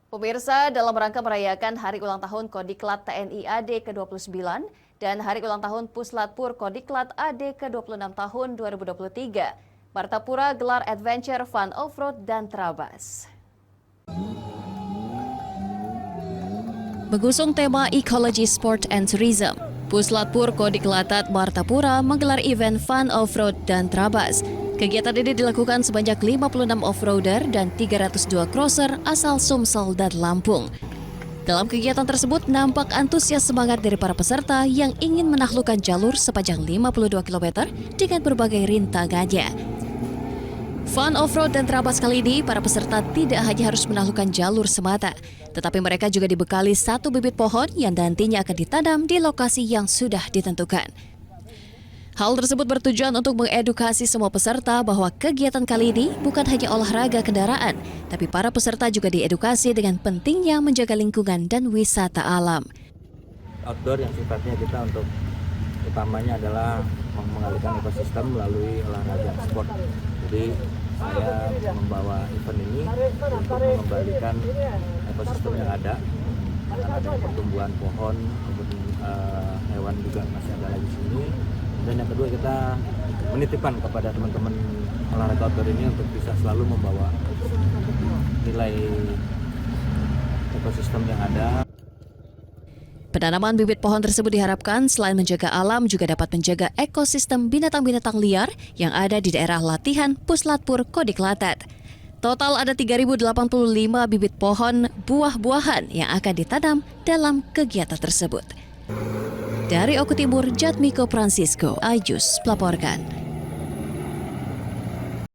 Pemirsa, dalam rangka merayakan Hari Ulang Tahun Kodiklat TNI AD ke-29 dan Hari Ulang Tahun Puslatpur Kodiklat AD ke-26 tahun 2023, Martapura gelar Adventure Fun Offroad dan Trabas. Mengusung tema Ecology, Sport and Tourism, Puslatpur Kodiklatat Martapura menggelar event Fun Offroad dan Trabas. Kegiatan ini dilakukan sebanyak 56 offroader dan 302 crosser asal Sumsel dan Lampung. Dalam kegiatan tersebut nampak antusias semangat dari para peserta yang ingin menaklukkan jalur sepanjang 52 km dengan berbagai rintangannya. Fun Offroad dan Trabas kali ini, para peserta tidak hanya harus menaklukkan jalur semata, tetapi mereka juga dibekali satu bibit pohon yang nantinya akan ditanam di lokasi yang sudah ditentukan. Hal tersebut bertujuan untuk mengedukasi semua peserta bahwa kegiatan kali ini bukan hanya olahraga kendaraan, tapi para peserta juga diedukasi dengan pentingnya menjaga lingkungan dan wisata alam. Outdoor yang sifatnya kita untuk utamanya adalah mengalihkan ekosistem melalui olahraga sport. Jadi saya membawa event ini untuk mengembalikan ekosistem yang ada, karena ada pertumbuhan pohon, kemudian hewan juga masih ada lagi di sini. Dan yang kedua, kita menitipkan kepada teman-teman olahraga outdoor ini untuk bisa selalu membawa nilai ekosistem yang ada. Penanaman bibit pohon tersebut diharapkan selain menjaga alam juga dapat menjaga ekosistem binatang-binatang liar yang ada di daerah latihan Puslatpur Kodiklatat. Total ada 3.085 bibit pohon buah-buahan yang akan ditanam dalam kegiatan tersebut. Dari Oku Timur, Jatmiko Francisco, Ayus melaporkan.